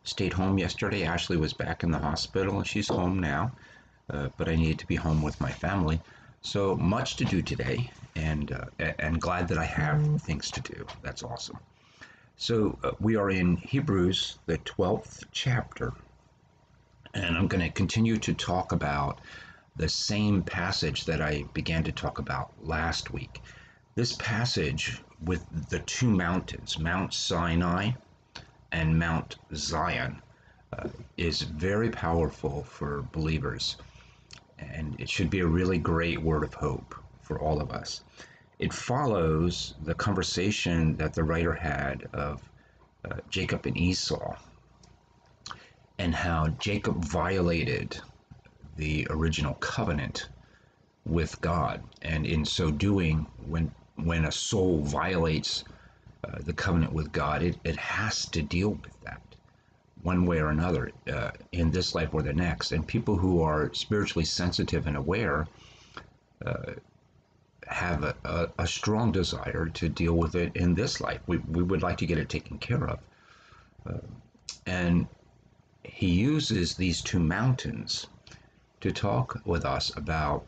stayed home yesterday. Ashley was back in the hospital and she's home now, but I needed to be home with my family. So much to do today, and glad that I have things to do. That's awesome. So we are in Hebrews, the 12th chapter, and I'm going to continue to talk about the same passage that I began to talk about last week. This passage with the two mountains, Mount Sinai and Mount Zion, is very powerful for believers, and it should be a really great word of hope for all of us. It follows the conversation that the writer had of Jacob and Esau, and how Jacob violated the original covenant with God, and in so doing, when a soul violates the covenant with God, it has to deal with that one way or another, in this life or the next. And people who are spiritually sensitive and aware have a strong desire to deal with it in this life. We would like to get it taken care of. And he uses these two mountains to talk with us about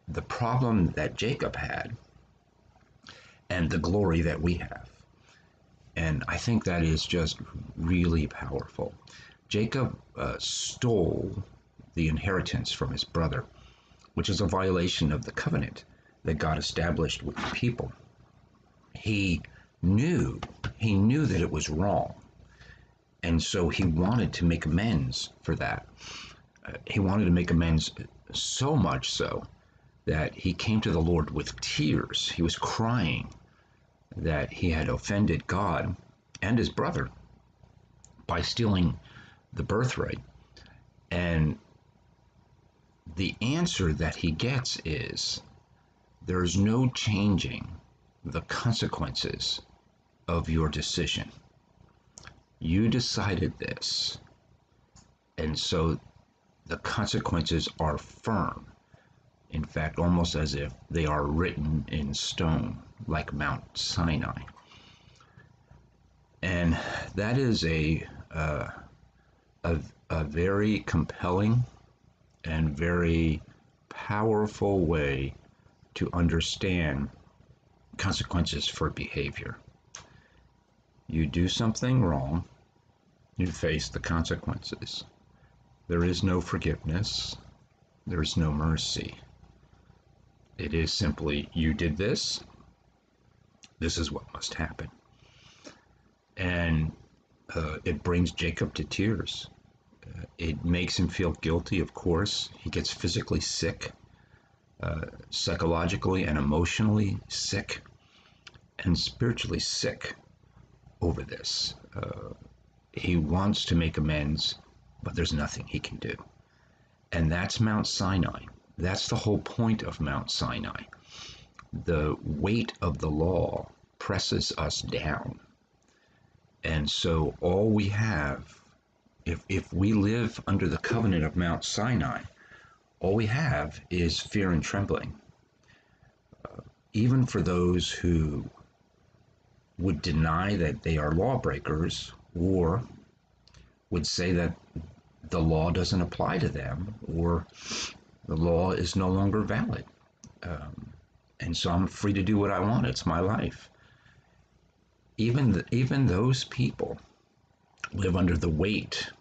the problem that Jacob had and the glory that we have. And I think that is just really powerful. Jacob stole the inheritance from his brother, which is a violation of the covenant that God established with the people. He knew that it was wrong, and so he wanted to make amends for that. He wanted to make amends so much so that he came to the Lord with tears. He was crying that he had offended God and his brother by stealing the birthright. And the answer that he gets is, there's no changing the consequences of your decision. You decided this, and so the consequences are firm. In fact, almost as if they are written in stone, like Mount Sinai. And that is a very compelling and very powerful way to understand consequences for behavior. You do something wrong, you face the consequences. There is no forgiveness, there is no mercy. It is simply, you did this, this is what must happen. And it brings Jacob to tears. It makes him feel guilty, of course. He gets physically sick, psychologically and emotionally sick, and spiritually sick over this. He wants to make amends, but there's nothing he can do. And that's Mount Sinai. That's the whole point of Mount Sinai. The weight of the law presses us down. And so all we have, if we live under the covenant of Mount Sinai, all we have is fear and trembling. Even for those who would deny that they are lawbreakers, or would say that the law doesn't apply to them, or the law is no longer valid. And so I'm free to do what I want. It's my life. Even those people live under the weight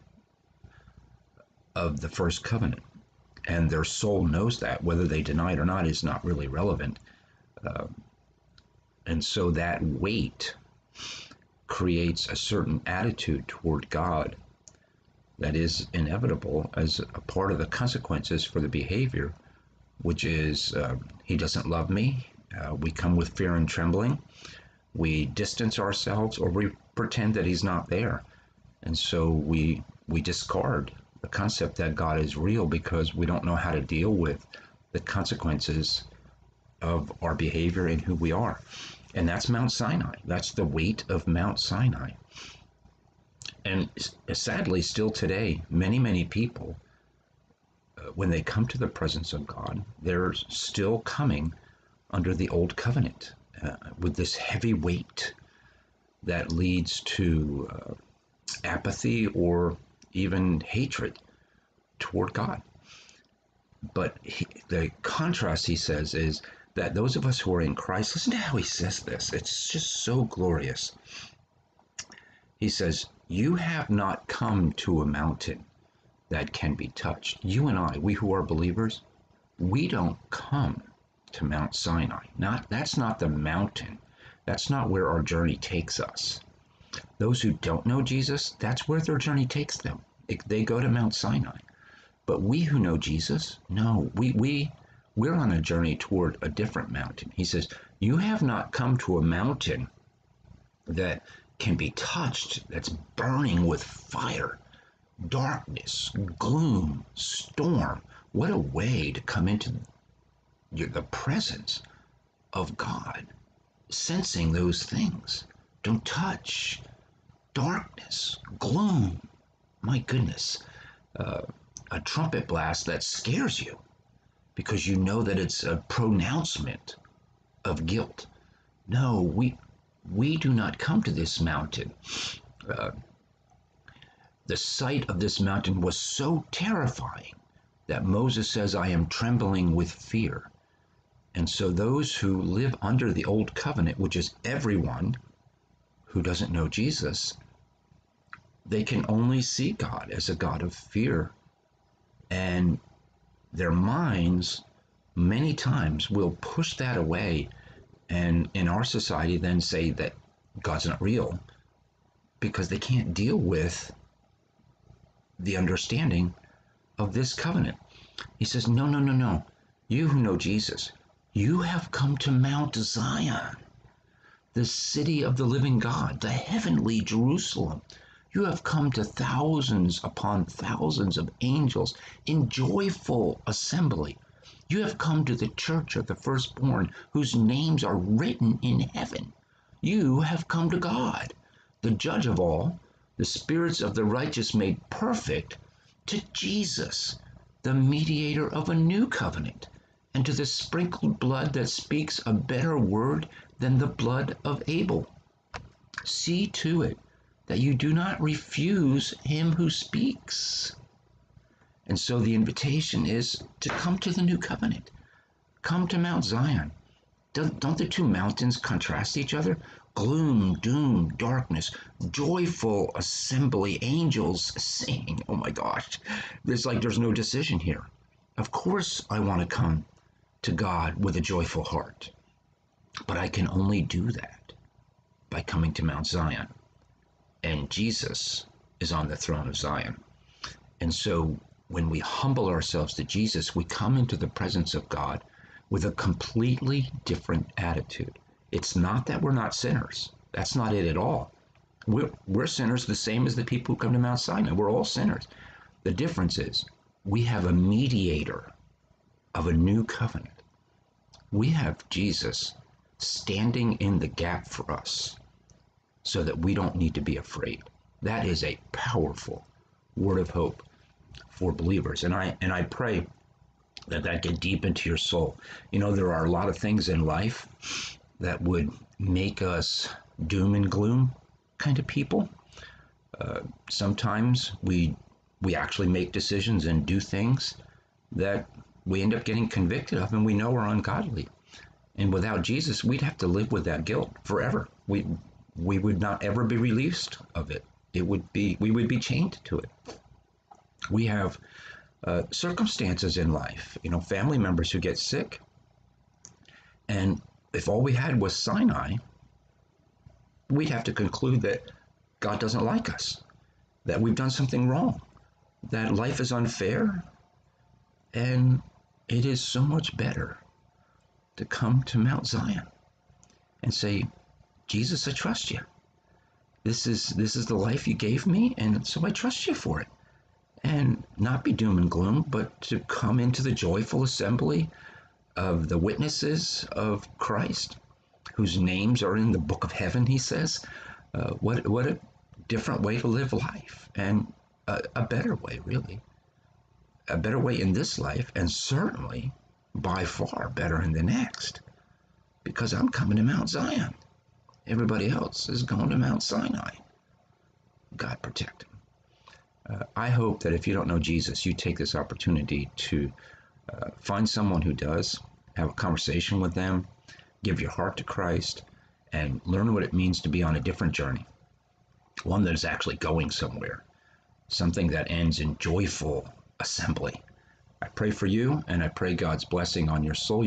of the first covenant, and their soul knows that. Whether they deny it or not is not really relevant. And so that weight creates a certain attitude toward God that is inevitable as a part of the consequences for the behavior, which is he doesn't love me. We come with fear and trembling. We distance ourselves, or we pretend that he's not there. And so we discard the concept that God is real because we don't know how to deal with the consequences of our behavior and who we are. And that's Mount Sinai. That's the weight of Mount Sinai. And sadly, still today, many people, when they come to the presence of God, they're still coming under the old covenant with this heavy weight that leads to apathy or even hatred toward God. But the contrast, he says, is that those of us who are in Christ, listen to how he says this. It's just so glorious. He says, you have not come to a mountain that can be touched. You and I, we who are believers, we don't come to Mount Sinai. That's not the mountain. That's not where our journey takes us. Those who don't know Jesus, that's where their journey takes them. They go to Mount Sinai. But we who know Jesus, no, we're on a journey toward a different mountain. He says, you have not come to a mountain that can be touched, that's burning with fire, darkness, gloom, storm. What a way to come into the presence of God, sensing those things. Don't touch, darkness, gloom. My goodness, a trumpet blast that scares you because you know that it's a pronouncement of guilt. No, we do not come to this mountain. Uh, the sight of this mountain was so terrifying that Moses says, I am trembling with fear. And so those who live under the old covenant, which is everyone who doesn't know Jesus, they can only see God as a God of fear. And their minds many times will push that away, and in our society then say that God's not real because they can't deal with the understanding of this covenant. He says, no, no, no, no. You who know Jesus, you have come to Mount Zion, the city of the living God, the heavenly Jerusalem. You have come to thousands upon thousands of angels in joyful assembly. You have come to the church of the firstborn, whose names are written in heaven. You have come to God, the judge of all, the spirits of the righteous made perfect, to Jesus, the mediator of a new covenant, and to the sprinkled blood that speaks a better word than the blood of Abel. See to it that you do not refuse him who speaks. And so the invitation is to come to the new covenant. Come to Mount Zion. Don't the two mountains contrast each other? Gloom, doom, darkness, joyful assembly, angels singing. Oh my gosh, there's no decision here. Of course I want to come to God with a joyful heart, but I can only do that by coming to Mount Zion. And Jesus is on the throne of Zion. And so when we humble ourselves to Jesus, we come into the presence of God with a completely different attitude. It's not that we're not sinners. That's not it at all. We're sinners the same as the people who come to Mount Sinai. We're all sinners. The difference is we have a mediator of a new covenant. We have Jesus standing in the gap for us so that we don't need to be afraid. That is a powerful word of hope for believers. And I pray that get deep into your soul. You know, there are a lot of things in life that would make us doom and gloom kind of people. Sometimes we actually make decisions and do things that we end up getting convicted of and we know are ungodly. And without Jesus, we'd have to live with that guilt forever. We would not ever be released of it. We would be chained to it. We have circumstances in life, you know, family members who get sick. And if all we had was Sinai, we'd have to conclude that God doesn't like us, that we've done something wrong, that life is unfair, and it is so much better to come to Mount Zion and say, Jesus, I trust you. This is the life you gave me, and so I trust you for it. And not be doom and gloom, but to come into the joyful assembly of the witnesses of Christ, whose names are in the book of heaven, he says. What a different way to live life, and a better way, really. A better way in this life, and certainly by far better in the next, because I'm coming to Mount Zion. Everybody else is going to Mount Sinai. God protect him. I hope that if you don't know Jesus, you take this opportunity to find someone who does, have a conversation with them, give your heart to Christ, and learn what it means to be on a different journey, one that is actually going somewhere, something that ends in joyful assembly. I pray for you, and I pray God's blessing on your soul.